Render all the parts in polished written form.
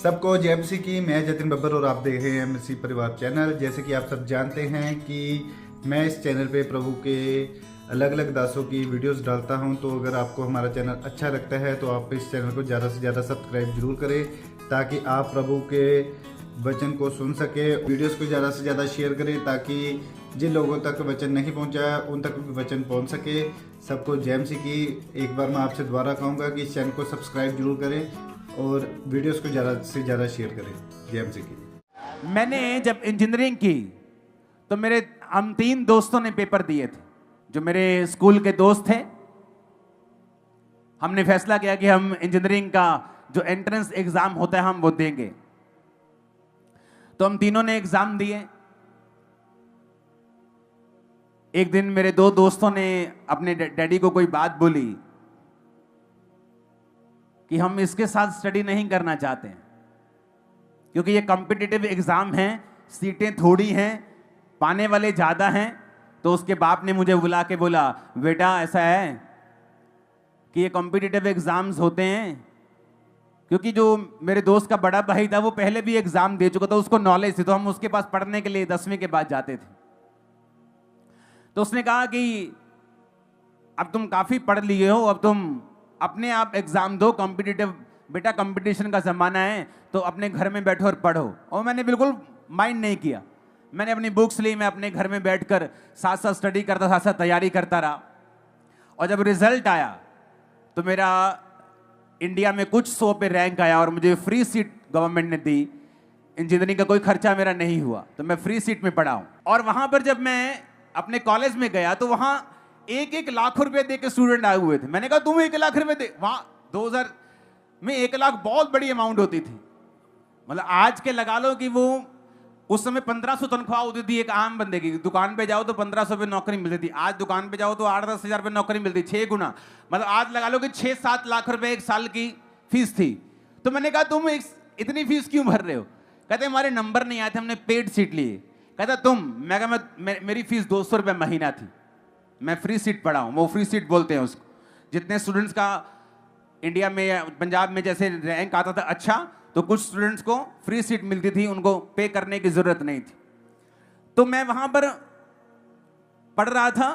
सबको जय मसीह की। मैं जतिन बब्बर और आप देख रहे हैं मसीह परिवार चैनल। जैसे कि आप सब जानते हैं कि मैं इस चैनल पे प्रभु के अलग अलग दासों की वीडियोस डालता हूं, तो अगर आपको हमारा चैनल अच्छा लगता है तो आप इस चैनल को ज़्यादा से ज़्यादा सब्सक्राइब जरूर करें, ताकि आप प्रभु के वचन को सुन सके। वीडियोस को ज़्यादा से ज़्यादा शेयर करें, ताकि जिन लोगों तक वचन नहीं पहुंचा उन तक भी वचन पहुंच सके। सबको जय मसीह की। एक बार मैं आपसे दोबारा कहूँगा कि इस चैनल को सब्सक्राइब जरूर करें और वीडियोस को ज़्यादा से ज़्यादा शेयर करें। जय मसीह की। मैंने जब इंजीनियरिंग की तो हम 3 दोस्तों ने पेपर दिए थे, जो मेरे स्कूल के दोस्त थे। हमने फैसला किया कि हम इंजीनियरिंग का जो एंट्रेंस एग्जाम होता है हम वो देंगे। तो हम तीनों ने एग्जाम दिए। एक दिन मेरे 2 दोस्तों ने अपने डैडी को कोई बात बोली कि हम इसके साथ स्टडी नहीं करना चाहते हैं, क्योंकि ये कॉम्पिटिटिव एग्जाम है, सीटें थोड़ी हैं, पाने वाले ज्यादा हैं। तो उसके बाप ने मुझे बुला के बोला, बेटा ऐसा है कि ये कॉम्पिटिटिव एग्जाम्स होते हैं, क्योंकि जो मेरे दोस्त का बड़ा भाई था वो पहले भी एग्जाम दे चुका था, उसको नॉलेज थी, तो हम उसके पास पढ़ने के लिए 10वीं के बाद जाते थे। तो उसने कहा कि अब तुम काफी पढ़ लिए हो, अब तुम अपने आप एग्जाम दो, कॉम्पिटिटिव बेटा कंपटीशन का जमाना है, तो अपने घर में बैठो और पढ़ो। और मैंने बिल्कुल माइंड नहीं किया। मैंने अपनी बुक्स ली, मैं अपने घर में बैठकर साथ साथ स्टडी करता, साथ साथ तैयारी करता रहा। और जब रिजल्ट आया तो मेरा इंडिया में कुछ 100 पे रैंक आया और मुझे फ्री सीट गवर्नमेंट ने दी। इंजीनियरिंग का कोई खर्चा मेरा नहीं हुआ, तो मैं फ्री सीट में पढ़ा हूं। और वहां पर जब मैं अपने कॉलेज में गया तो वहां 1-1 लाख रुपए दे के स्टूडेंट आए हुए थे। मैंने कहा तुम 1 लाख रुपए दे, वहां 2000 में 1 लाख बहुत बड़ी अमाउंट होती थी। मतलब आज के लगा लो कि वो उस समय 1500 तनख्वाह होती थी एक आम बंदे की। दुकान पे जाओ तो 1500 पे नौकरी मिलती थी, आज दुकान पे जाओ तो 8-10 हजार पे नौकरी मिलती, 6 गुना। मतलब आज लगा लो कि 6-7 लाख रुपए एक साल की फीस थी। तो मैंने कहा तुम इतनी फीस क्यों भर रहे हो? कहते हमारे नंबर नहीं आए थे, हमने पेड सीट लिए। कहता तुम, मैं कहा मेरी फीस 200 रुपये महीना थी, मैं फ्री सीट पढ़ा हूं। वो फ्री सीट बोलते हैं उसको। जितने स्टूडेंट्स का इंडिया में या पंजाब में जैसे रैंक आता था अच्छा, तो कुछ स्टूडेंट्स को फ्री सीट मिलती थी, उनको पे करने की जरूरत नहीं थी। तो मैं वहां पर पढ़ रहा था।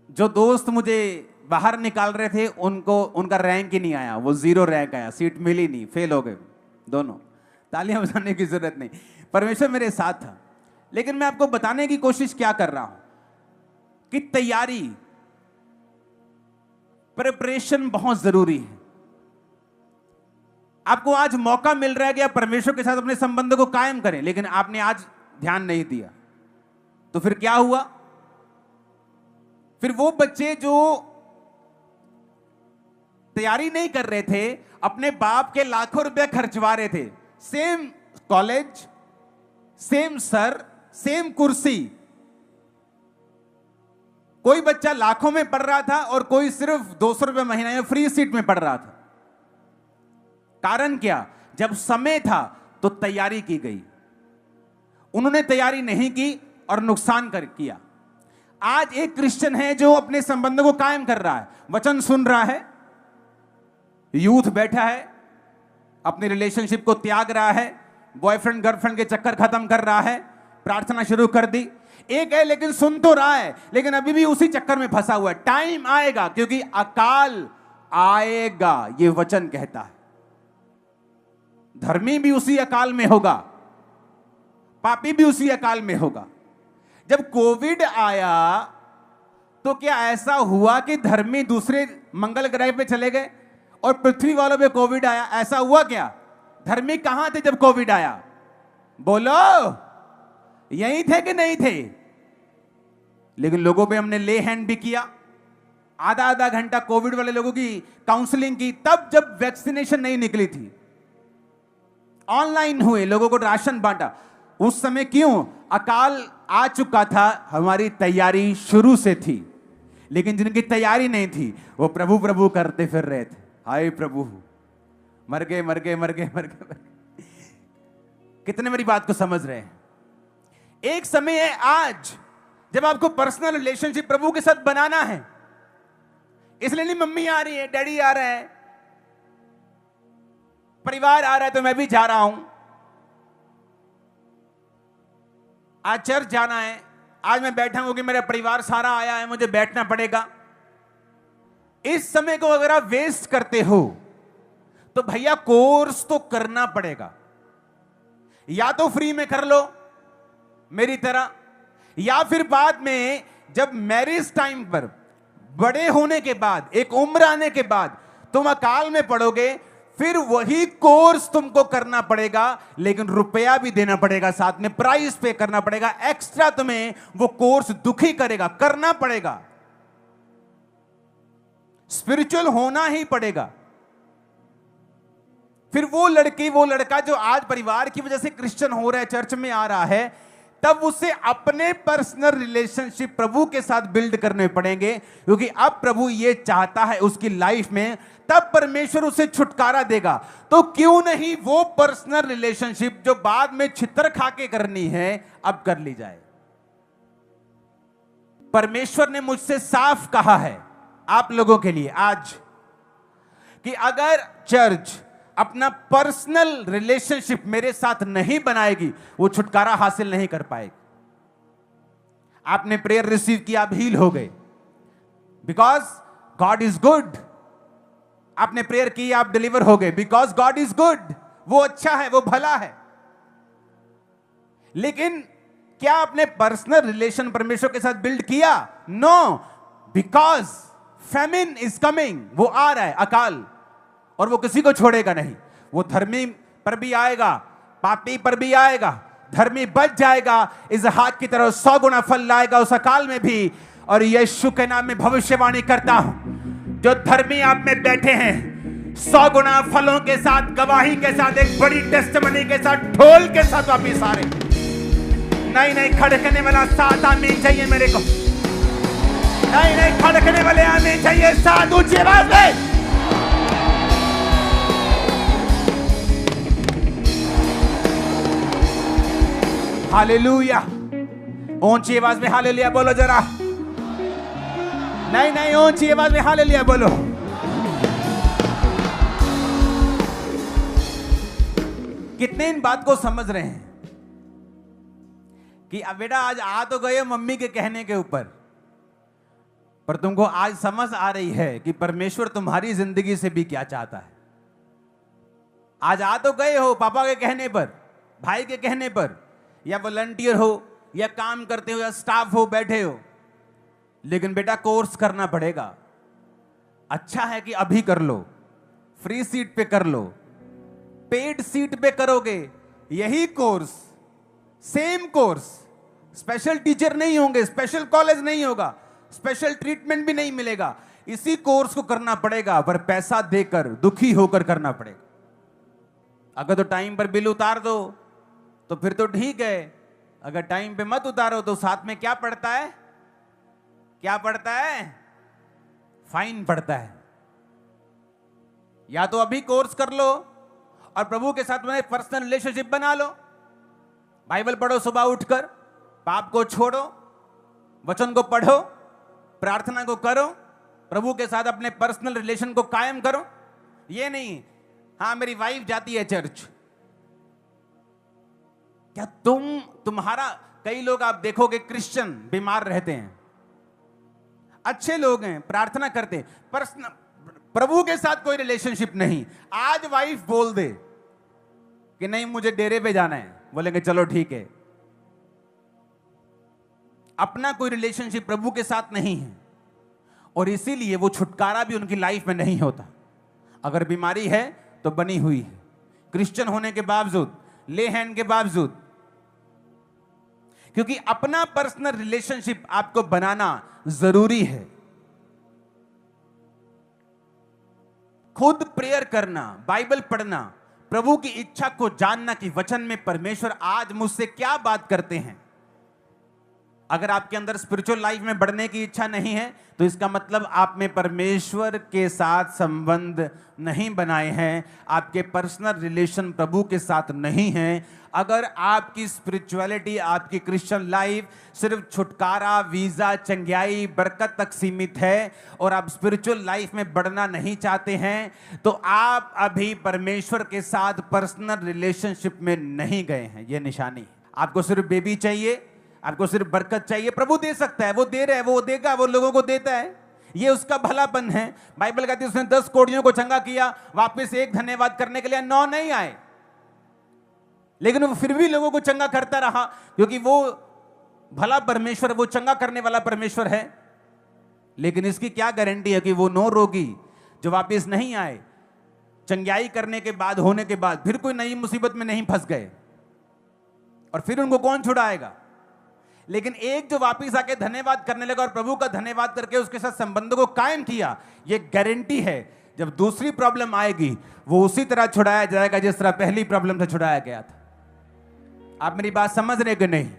जो दोस्त मुझे बाहर निकाल रहे थे उनका रैंक ही नहीं आया, वो 0 रैंक आया, सीट मिली नहीं, फेल हो गए दोनों। तालियां बजाने की जरूरत नहीं, परमेश्वर मेरे साथ था। लेकिन मैं आपको बताने की कोशिश क्या कर रहा हूं कि तैयारी, प्रिपरेशन बहुत जरूरी है। आपको आज मौका मिल रहा है कि आप परमेश्वर के साथ अपने संबंध को कायम करें, लेकिन आपने आज ध्यान नहीं दिया। तो फिर क्या हुआ? फिर वो बच्चे जो तैयारी नहीं कर रहे थे, अपने बाप के लाखों रुपए खर्चवा रहे थे, same college, same sir, same कुर्सी। कोई बच्चा लाखों में पढ़ रहा था और कोई सिर्फ 200 रुपए महीना या फ्री सीट में पढ़ रहा था। कारण क्या? जब समय था तो तैयारी की गई, उन्होंने तैयारी नहीं की और नुकसान किया। आज एक क्रिश्चियन है जो अपने संबंध को कायम कर रहा है, वचन सुन रहा है, यूथ बैठा है, अपनी रिलेशनशिप को त्याग रहा है, बॉयफ्रेंड गर्लफ्रेंड के चक्कर खत्म कर रहा है, प्रार्थना शुरू कर दी। एक है लेकिन सुन तो रहा है, लेकिन अभी भी उसी चक्कर में फंसा हुआ है। टाइम आएगा, क्योंकि अकाल आएगा, यह वचन कहता है। धर्मी भी उसी अकाल में होगा, पापी भी उसी अकाल में होगा। जब कोविड आया तो क्या ऐसा हुआ कि धर्मी दूसरे मंगल ग्रह पे चले गए और पृथ्वी वालों पे कोविड आया? ऐसा हुआ क्या? धर्मी कहां थे जब कोविड आया? बोलो, यही थे कि नहीं थे? लेकिन लोगों पे हमने ले हैंड भी किया, आधा घंटा कोविड वाले लोगों की काउंसलिंग की, तब जब वैक्सीनेशन नहीं निकली थी। ऑनलाइन हुए, लोगों को राशन बांटा। उस समय क्यों? अकाल आ चुका था, हमारी तैयारी शुरू से थी। लेकिन जिनकी तैयारी नहीं थी वो प्रभु प्रभु करते फिर रहे थे। हाय प्रभु, मर गए मर गए मर गए मर गए। कितने मेरी बात को समझ रहे हैं? एक समय है आज जब आपको पर्सनल रिलेशनशिप प्रभु के साथ बनाना है। इसलिए नहीं मम्मी आ रही है, डैडी आ रहा है, परिवार आ रहा है तो मैं भी जा रहा हूं, आज चर्च जाना है, आज मैं बैठा हूं कि मेरा परिवार सारा आया है, मुझे बैठना पड़ेगा। इस समय को अगर आप वेस्ट करते हो तो भैया कोर्स तो करना पड़ेगा। या तो फ्री में कर लो मेरी तरह, या फिर बाद में जब मैरिज टाइम पर, बड़े होने के बाद, एक उम्र आने के बाद तुम अकाल में पड़ोगे, फिर वही कोर्स तुमको करना पड़ेगा, लेकिन रुपया भी देना पड़ेगा, साथ में प्राइस पे करना पड़ेगा, एक्स्ट्रा तुम्हें वो कोर्स दुखी करेगा, करना पड़ेगा, स्पिरिचुअल होना ही पड़ेगा। फिर वो लड़की, वो लड़का जो आज परिवार की वजह से क्रिश्चियन हो रहा है, चर्च में आ रहा है, तब उसे अपने पर्सनल रिलेशनशिप प्रभु के साथ बिल्ड करने पड़ेंगे, क्योंकि अब प्रभु ये चाहता है उसकी लाइफ में, तब परमेश्वर उसे छुटकारा देगा। तो क्यों नहीं वो पर्सनल रिलेशनशिप जो बाद में छितर खा के करनी है, अब कर ली जाए। परमेश्वर ने मुझसे साफ कहा है आप लोगों के लिए आज कि अगर चर्च अपना पर्सनल रिलेशनशिप मेरे साथ नहीं बनाएगी, वो छुटकारा हासिल नहीं कर पाएगी। आपने प्रेयर रिसीव किया, आप हील हो गए, बिकॉज गॉड इज गुड। आपने प्रेयर की, आप डिलीवर हो गए, बिकॉज गॉड इज गुड। वो अच्छा है, वो भला है। लेकिन क्या आपने पर्सनल रिलेशन परमेश्वर के साथ बिल्ड किया? No, because famine is coming. वो आ रहा है, अकाल, और वो किसी को छोड़ेगा नहीं। वो धर्मी पर भी आएगा, पापी पर भी आएगा। धर्मी बच जाएगा, इसहाक की तरह 100 गुना फल लाएगा उस अकाल में भी। और यीशु के नाम में भविष्यवाणी करता हूं, जो धर्मी आप में बैठे हैं, 100 गुना फलों के साथ, गवाही के साथ, एक बड़ी टेस्टिमनी के साथ, ढोल के साथ वापिस आ रहे। नहीं नहीं, खड़कने वाला 7 आमीन चाहिए मेरे को। नहीं नहीं, खड़कने वाले आमीन चाहिए 7 ऊंची आवाज में। हालेलुया, ऊंची आवाज में हालेलुया बोलो जरा। नहीं नहीं, ऊंची आवाज में हालेलुया बोलो। कितने इन बात को समझ रहे हैं कि अब बेटा आज आ तो गए मम्मी के कहने के ऊपर, पर तुमको आज समझ आ रही है कि परमेश्वर तुम्हारी जिंदगी से भी क्या चाहता है। आज आ तो गए हो पापा के कहने पर, भाई के कहने पर, या वॉलंटियर हो, या काम करते हो, या स्टाफ हो, बैठे हो, लेकिन बेटा कोर्स करना पड़ेगा। अच्छा है कि अभी कर लो, फ्री सीट पे कर लो, पेड सीट पे करोगे यही course, same course, special teacher नहीं होंगे, स्पेशल कॉलेज नहीं होगा, स्पेशल ट्रीटमेंट भी नहीं मिलेगा। इसी कोर्स को करना पड़ेगा, पर पैसा देकर, दुखी होकर करना पड़ेगा। अगर तो टाइम पर बिल उतार दो तो फिर तो ठीक है, अगर टाइम पे मत उतारो तो साथ में क्या पड़ता है? क्या पड़ता है? फाइन पड़ता है। या तो अभी कोर्स कर लो और प्रभु के साथ में पर्सनल रिलेशनशिप बना लो, बाइबल पढ़ो सुबह उठकर, पाप को छोड़ो, वचन को पढ़ो, प्रार्थना को करो, प्रभु के साथ अपने पर्सनल रिलेशन को कायम करो। ये नहीं हाँ मेरी वाइफ जाती है चर्च, क्या तुम्हारा, कई लोग आप देखोगे क्रिश्चियन बीमार रहते हैं, अच्छे लोग हैं, प्रार्थना करते, पर्सनल प्रभु के साथ कोई रिलेशनशिप नहीं। आज वाइफ बोल दे कि नहीं मुझे डेरे पे जाना है, बोलेंगे चलो ठीक है। अपना कोई रिलेशनशिप प्रभु के साथ नहीं है, और इसीलिए वो छुटकारा भी उनकी लाइफ में नहीं होता। अगर बीमारी है तो बनी हुई है, क्रिश्चियन होने के बावजूद, ले हैंड के बावजूद, क्योंकि अपना पर्सनल रिलेशनशिप आपको बनाना जरूरी है। खुद प्रेयर करना, बाइबल पढ़ना, प्रभु की इच्छा को जानना कि वचन में परमेश्वर आज मुझसे क्या बात करते हैं, अगर आपके अंदर स्पिरिचुअल लाइफ में बढ़ने की इच्छा नहीं है तो इसका मतलब आप में परमेश्वर के साथ संबंध नहीं बनाए हैं, आपके पर्सनल रिलेशन प्रभु के साथ नहीं हैं। अगर आपकी स्पिरिचुअलिटी, आपकी क्रिश्चियन लाइफ सिर्फ छुटकारा, वीजा, चंगियाई, बरकत तक सीमित है और आप स्पिरिचुअल लाइफ में बढ़ना नहीं चाहते हैं तो आप अभी परमेश्वर के साथ पर्सनल रिलेशनशिप में नहीं गए हैं। यह निशानी है। आपको सिर्फ बेबी चाहिए, आपको सिर्फ बरकत चाहिए, प्रभु दे सकता है, वो दे रहा है, वो देगा, वो लोगों को देता है, ये उसका भलापन है। बाइबल कहती है उसने 10 कोढ़ियों को चंगा किया, वापस एक धन्यवाद करने के लिए 9 नहीं आए, लेकिन वो फिर भी लोगों को चंगा करता रहा क्योंकि वो भला परमेश्वर, वो चंगा करने वाला परमेश्वर है। लेकिन इसकी क्या गारंटी है कि वो 9 रोगी जो वापस नहीं आए, चंगाई करने के बाद, होने के बाद फिर कोई नई मुसीबत में नहीं फंस गए और फिर उनको कौन छुड़ाएगा? लेकिन एक जो वापस आके धन्यवाद करने लगा और प्रभु का धन्यवाद करके उसके साथ संबंध को कायम किया, ये गारंटी है जब दूसरी प्रॉब्लम आएगी वो उसी तरह छुड़ाया जाएगा जिस तरह पहली प्रॉब्लम से छुड़ाया गया था। आप मेरी बात समझ रहे कि नहीं?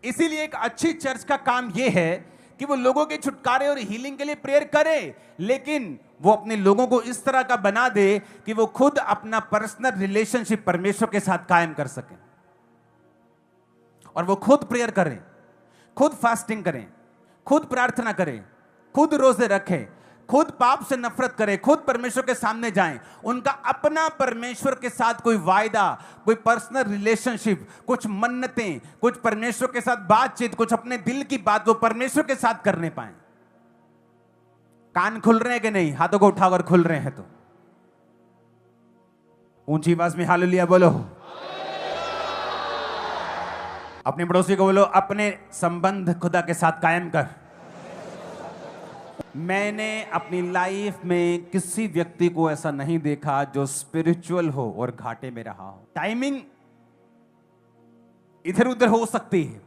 इसीलिए एक अच्छी चर्च का काम यह है कि वो लोगों के छुटकारे और हीलिंग के लिए प्रेयर करे, लेकिन वो अपने लोगों को इस तरह का बना दे कि वो खुद अपना पर्सनल रिलेशनशिप परमेश्वर के साथ कायम कर सकें और वो खुद प्रेयर करें, खुद फास्टिंग करें, खुद प्रार्थना करें, खुद रोजे रखें, खुद पाप से नफरत करें, खुद परमेश्वर के सामने जाएं। उनका अपना परमेश्वर के साथ कोई वायदा, कोई पर्सनल रिलेशनशिप, कुछ मन्नतें, कुछ परमेश्वर के साथ बातचीत, कुछ अपने दिल की बात वो परमेश्वर के साथ करने पाए। कान खुल रहे हैं कि नहीं? हाथों को उठाकर खुल रहे हैं तो ऊंची आवाज में हालेलुया बोलो। अपने पड़ोसी को बोलो, अपने संबंध खुदा के साथ कायम कर। मैंने अपनी लाइफ में किसी व्यक्ति को ऐसा नहीं देखा जो स्पिरिचुअल हो और घाटे में रहा हो। टाइमिंग इधर उधर हो सकती है,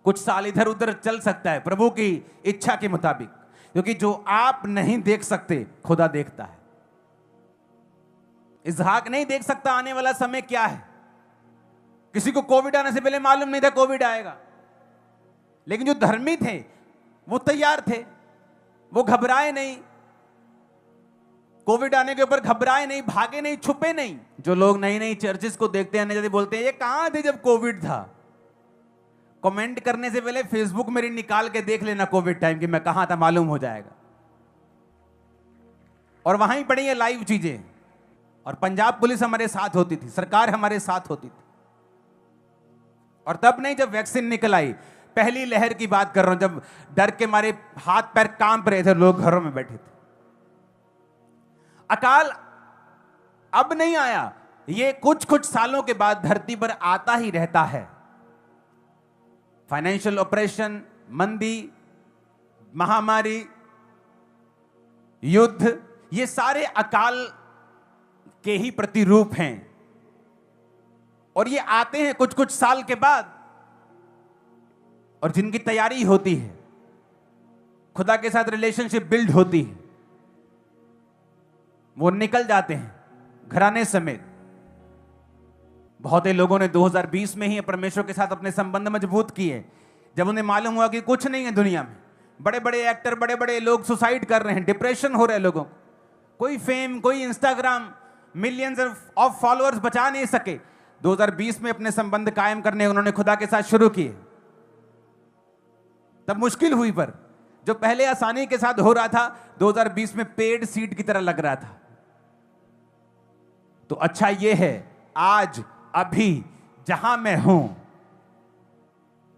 कुछ साल इधर उधर चल सकता है प्रभु की इच्छा के मुताबिक, क्योंकि जो आप नहीं देख सकते खुदा देखता है। इसहाक नहीं देख सकता आने वाला समय क्या है। किसी को कोविड आने से पहले मालूम नहीं था कोविड आएगा, लेकिन जो धर्मी थे वो तैयार थे, वो घबराए नहीं, कोविड आने के ऊपर घबराए नहीं, भागे नहीं, छुपे नहीं। जो लोग नई नई चर्चेस को देखते हैं, जैसे बोलते हैं ये कहां थे जब कोविड था, कमेंट करने से पहले फेसबुक मेरी निकाल के देख लेना कोविड टाइम की मैं कहां था, मालूम हो जाएगा। और वहां ही पड़ी है लाइव चीजें। और पंजाब पुलिस हमारे साथ होती थी, सरकार हमारे साथ होती थी। और तब नहीं जब वैक्सीन निकल आई, पहली लहर की बात कर रहा हूं, जब डर के मारे हाथ पैर कांप रहे थे, लोग घरों में बैठे थे। अकाल अब नहीं आया, ये कुछ कुछ सालों के बाद धरती पर आता ही रहता है। फाइनेंशियल ऑपरेशन, मंदी, महामारी, युद्ध, ये सारे अकाल के ही प्रतिरूप हैं और ये आते हैं कुछ कुछ साल के बाद। और जिनकी तैयारी होती है, खुदा के साथ रिलेशनशिप बिल्ड होती है, वो निकल जाते हैं घराने समेत। बहुत ही लोगों ने 2020 में ही परमेश्वर के साथ अपने संबंध मजबूत किए, जब उन्हें मालूम हुआ कि कुछ नहीं है दुनिया में। बड़े बड़े एक्टर, बड़े बड़े लोग सुसाइड कर रहे हैं, डिप्रेशन हो रहा है लोगों को, कोई फेम, कोई इंस्टाग्राम, मिलियंस ऑफ फॉलोअर्स बचा नहीं सके। 2020 में अपने संबंध कायम करने उन्होंने खुदा के साथ शुरू किए। तब मुश्किल हुई, पर जो पहले आसानी के साथ हो रहा था 2020 में पेड सीड की तरह लग रहा था। तो अच्छा यह है, आज अभी जहां मैं हूं,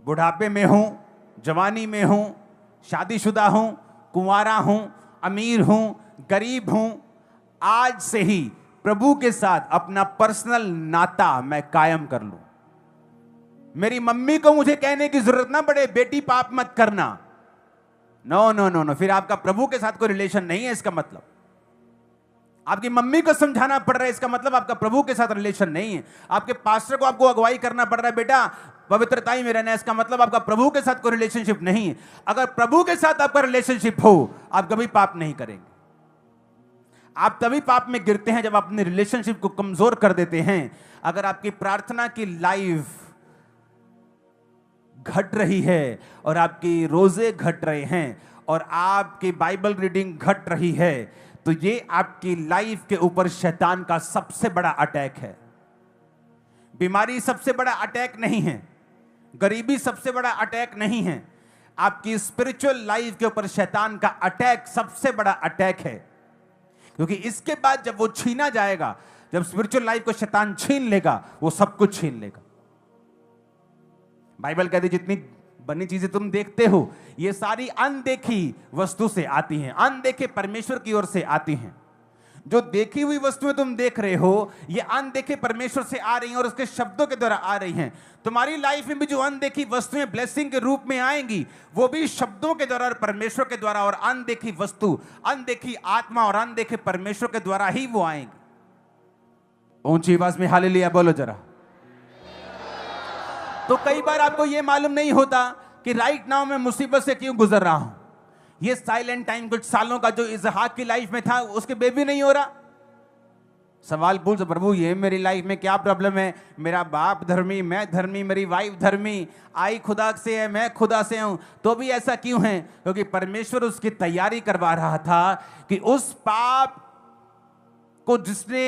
बुढ़ापे में हूं, जवानी में हूं, शादीशुदा हूं, कुंवारा हूं, अमीर हूं, गरीब हूं, आज से ही प्रभु के साथ अपना पर्सनल नाता मैं कायम कर लूं। मेरी मम्मी को मुझे कहने की जरूरत ना पड़े बेटी पाप मत करना। नो नो नो नो, फिर आपका प्रभु के साथ कोई रिलेशन नहीं है। इसका मतलब आपकी मम्मी को समझाना पड़ रहा है, इसका मतलब आपका प्रभु के साथ रिलेशन नहीं है। आपके पास्टर को आपको अगुवाई करना पड़ रहा है, बेटा पवित्रताई में रहना है, इसका मतलब आपका प्रभु के साथ कोई रिलेशनशिप नहीं है। अगर प्रभु के साथ आपका रिलेशनशिप हो, आप कभी पाप नहीं करेंगे। आप तभी पाप में गिरते हैं जब आप अपने रिलेशनशिप को कमजोर कर देते हैं। अगर आपकी प्रार्थना की लाइफ घट रही है और आपकी रोजे घट रहे हैं और आपकी बाइबल रीडिंग घट रही है, तो ये आपकी लाइफ के ऊपर शैतान का सबसे बड़ा अटैक है। बीमारी सबसे बड़ा अटैक नहीं है, गरीबी सबसे बड़ा अटैक नहीं है, आपकी स्पिरिचुअल लाइफ के ऊपर शैतान का अटैक सबसे बड़ा अटैक है। क्योंकि इसके बाद जब वो छीना जाएगा, जब स्पिरिचुअल लाइफ को शैतान छीन लेगा, वो सब कुछ छीन लेगा। बाइबल कहती जितनी बनी चीजें तुम देखते हो ये सारी अनदेखी वस्तु से आती हैं, अनदेखे परमेश्वर की ओर से आती हैं। जो देखी हुई वस्तुएं तुम देख रहे हो ये अनदेखे परमेश्वर से आ रही हैं और उसके शब्दों के द्वारा आ रही हैं। तुम्हारी लाइफ में भी जो अनदेखी वस्तुएं ब्लेसिंग के रूप में आएंगी वो भी शब्दों के द्वारा और परमेश्वर के द्वारा, और अनदेखी वस्तु, अनदेखी आत्मा और अनदेखे परमेश्वर के द्वारा ही वो आएंगी। ऊंची आवाज में हालेलुया बोलो जरा। तो कई बार आपको यह मालूम नहीं होता कि राइट नाउ मैं मुसीबत से क्यों गुजर रहा हूं। ये साइलेंट टाइम कुछ सालों का जो इसहाक की लाइफ में था, उसके बेबी नहीं हो रहा। सवाल पूछ, प्रभु ये मेरी लाइफ में क्या प्रॉब्लम है? मेरा बाप धर्मी, मैं धर्मी, मेरी वाइफ धर्मी, आई खुदा से है, मैं खुदा से हूं, तो भी ऐसा क्यों है? क्योंकि परमेश्वर उसकी तैयारी करवा रहा था कि उस पाप को जिसने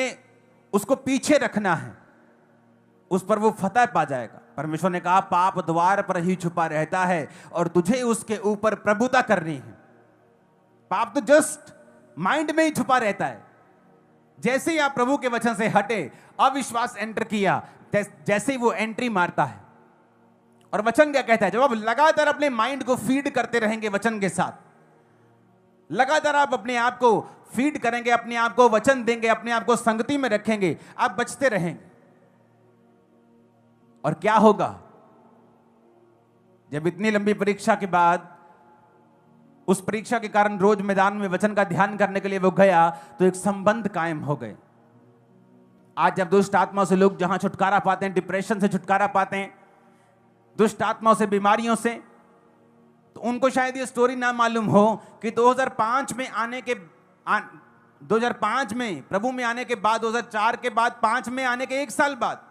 उसको पीछे रखना है उस पर वो फतह पा जाएगा। परमेश्वर ने कहा पाप द्वार पर ही छुपा रहता है और तुझे उसके ऊपर प्रभुता करनी है। पाप तो जस्ट माइंड में ही छुपा रहता है। जैसे ही आप प्रभु के वचन से हटे, अविश्वास एंटर किया, जैसे ही वो एंट्री मारता है। और वचन क्या कहता है? जब आप लगातार अपने माइंड को फीड करते रहेंगे वचन के साथ, लगातार आप अपने आप को फीड करेंगे, अपने आप को वचन देंगे, अपने आप को संगति में रखेंगे, आप बचते रहेंगे। और क्या होगा जब इतनी लंबी परीक्षा के बाद, उस परीक्षा के कारण रोज मैदान में वचन का ध्यान करने के लिए वो गया, तो एक संबंध कायम हो गए। आज जब दुष्ट आत्मा से लोग जहां छुटकारा पाते हैं, डिप्रेशन से छुटकारा पाते हैं, दुष्ट आत्माओं से, बीमारियों से, तो उनको शायद ये स्टोरी ना मालूम हो कि 2005 में प्रभु में आने के बाद, 2004 के बाद, 5 में आने के 1 साल बाद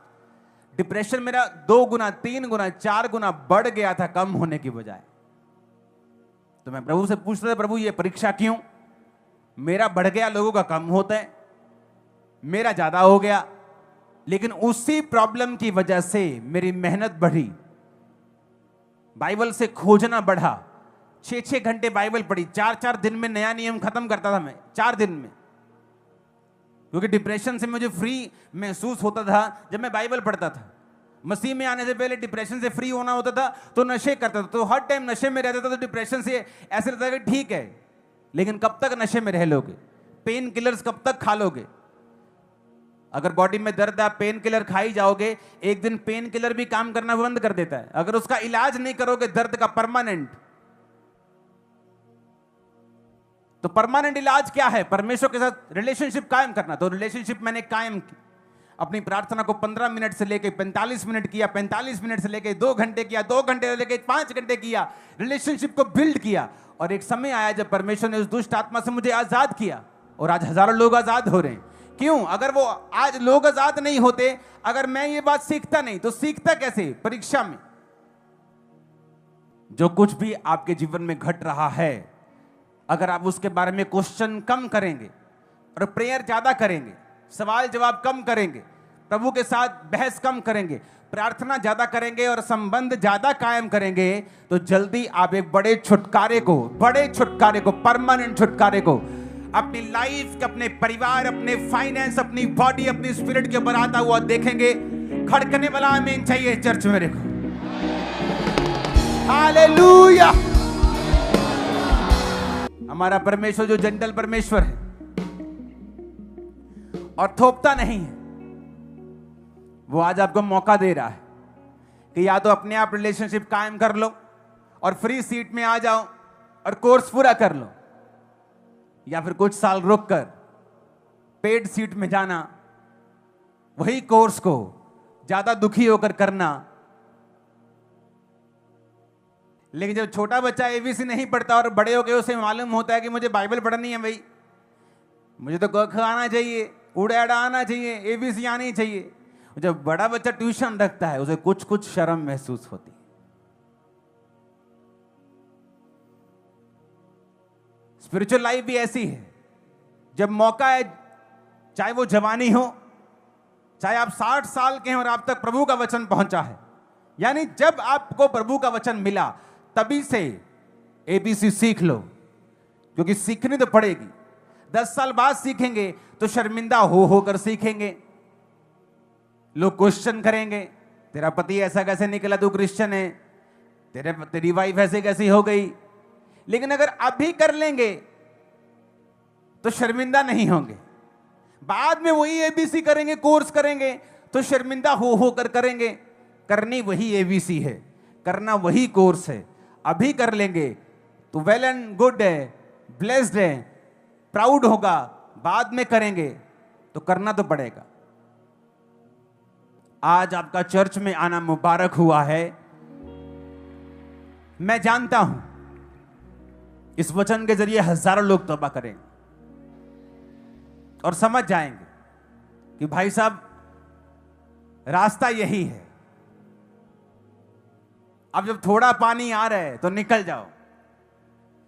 डिप्रेशन मेरा 2 गुना, 3 गुना, 4 गुना बढ़ गया था, कम होने की बजाय। तो मैं प्रभु से पूछता था, प्रभु ये परीक्षा क्यों? मेरा बढ़ गया, लोगों का कम होता है, मेरा ज्यादा हो गया। लेकिन उसी प्रॉब्लम की वजह से मेरी मेहनत बढ़ी, बाइबल से खोजना बढ़ा, 6-6 घंटे बाइबल पढ़ी, 4-4 दिन में नया नियम खत्म करता था मैं, 4 दिन में। क्योंकि डिप्रेशन से मुझे फ्री महसूस होता था जब मैं बाइबल पढ़ता था। मसीह में आने से पहले डिप्रेशन से फ्री होना होता था तो नशे करता था, तो हर टाइम नशे में रहता था, तो डिप्रेशन से ऐसे लगता था कि ठीक है, लेकिन कब तक नशे में रह लोगे? पेन किलर्स कब तक खा लोगे? अगर बॉडी में दर्द है, आप पेन किलर खा ही जाओगे, एक दिन पेन किलर भी काम करना बंद कर देता है। अगर उसका इलाज नहीं करोगे दर्द का परमानेंट, तो परमानेंट इलाज क्या है? परमेश्वर के साथ रिलेशनशिप कायम करना। तो रिलेशनशिप मैंने कायम की, अपनी प्रार्थना को 15 मिनट से लेके 45 मिनट किया, 45 मिनट से लेके 2 घंटे किया, 2 घंटे से लेके 5 घंटे किया, रिलेशनशिप को बिल्ड किया। और एक समय आया जब परमेश्वर ने उस दुष्ट आत्मा से मुझे आजाद किया, और आज हजारों लोग आजाद हो रहे हैं। क्यों? अगर वो आज लोग आजाद नहीं होते, अगर मैं ये बात सीखता नहीं, तो सीखता कैसे? परीक्षा में। जो कुछ भी आपके जीवन में घट रहा है, अगर आप उसके बारे में क्वेश्चन कम करेंगे और प्रेयर ज्यादा करेंगे, सवाल जवाब कम करेंगे, प्रभु के साथ बहस कम करेंगे, प्रार्थना ज्यादा करेंगे और संबंध ज्यादा कायम करेंगे, तो जल्दी आप एक बड़े छुटकारे को, परमानेंट छुटकारे को अपनी लाइफ, अपने परिवार, अपने फाइनेंस, अपनी बॉडी, अपनी स्पिरिट के ऊपर आता हुआ देखेंगे। खड़कने वाला आमीन चाहिए चर्च मेरे को। हालेलुया। हमारा परमेश्वर जो जेंटल परमेश्वर है और थोपता नहीं है, वो आज आपको मौका दे रहा है कि या तो अपने आप रिलेशनशिप कायम कर लो और फ्री सीट में आ जाओ और कोर्स पूरा कर लो, या फिर कुछ साल रुक कर पेड सीट में जाना, वही कोर्स को ज्यादा दुखी होकर करना। लेकिन जब छोटा बच्चा एबीसी नहीं पढ़ता और बड़े हो गए उसे मालूम होता है कि मुझे बाइबल पढ़नी है, भाई मुझे तो क ख आना चाहिए, उड़ा अड़ा आना चाहिए, एबीसी आनी चाहिए। जब बड़ा बच्चा ट्यूशन रखता है उसे कुछ कुछ शर्म महसूस होती है। स्पिरिचुअल लाइफ भी ऐसी है, जब मौका है, चाहे वो जवानी हो, चाहे आप 60 साल के हैं और आप तक प्रभु का वचन पहुंचा है, यानी जब आपको प्रभु का वचन मिला तभी से एबीसी सीख लो, क्योंकि सीखनी तो पड़ेगी। 10 साल बाद सीखेंगे तो शर्मिंदा हो होकर सीखेंगे। लोग क्वेश्चन करेंगे, तेरा पति ऐसा कैसे निकला, तू क्रिश्चियन है, तेरी वाइफ ऐसे कैसी हो गई। लेकिन अगर अभी कर लेंगे तो शर्मिंदा नहीं होंगे। बाद में वही एबीसी करेंगे, कोर्स करेंगे तो शर्मिंदा हो होकर करेंगे। करनी वही एबीसी है, करना वही कोर्स है। अभी कर लेंगे तो वेल एंड गुड है, ब्लेस्ड है, प्राउड होगा। बाद में करेंगे तो करना तो पड़ेगा। आज आपका चर्च में आना मुबारक हुआ है। मैं जानता हूं इस वचन के जरिए हजारों लोग तौबा करेंगे और समझ जाएंगे कि भाई साहब रास्ता यही है। अब जब थोड़ा पानी आ रहा है तो निकल जाओ,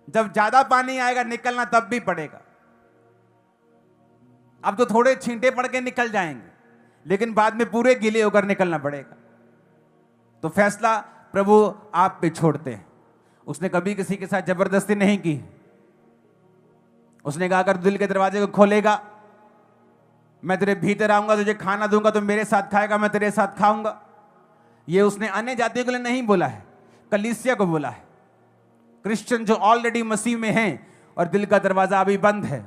जब ज्यादा पानी आएगा निकलना तब भी पड़ेगा। अब तो थोड़े छींटे पड़ के निकल जाएंगे, लेकिन बाद में पूरे गीले होकर निकलना पड़ेगा। तो फैसला प्रभु आप पे छोड़ते हैं। उसने कभी किसी के साथ जबरदस्ती नहीं की। उसने कहा अगर दिल के दरवाजे को खोलेगा, मैं तेरे भीतर आऊंगा, तुझे खाना दूंगा, तो मेरे साथ खाएगा, मैं तेरे साथ खाऊंगा। ये उसने अन्य जातियों के लिए नहीं बोला है, कलीसिया को बोला है। क्रिश्चियन जो ऑलरेडी मसीह में हैं और दिल का दरवाजा अभी बंद है,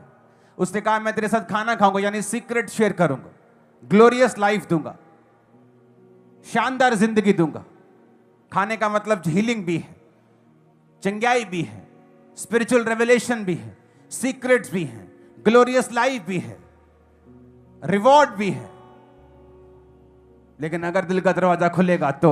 उसने कहा मैं तेरे साथ खाना खाऊंगा, यानी सीक्रेट शेयर करूंगा, ग्लोरियस लाइफ दूंगा, शानदार जिंदगी दूंगा। खाने का मतलब हीलिंग भी है, चंगाई भी है, स्पिरिचुअल रेवलेशन भी है, सीक्रेट्स भी हैं, ग्लोरियस लाइफ भी है, रिवॉर्ड भी है। लेकिन अगर दिल का दरवाजा खुलेगा तो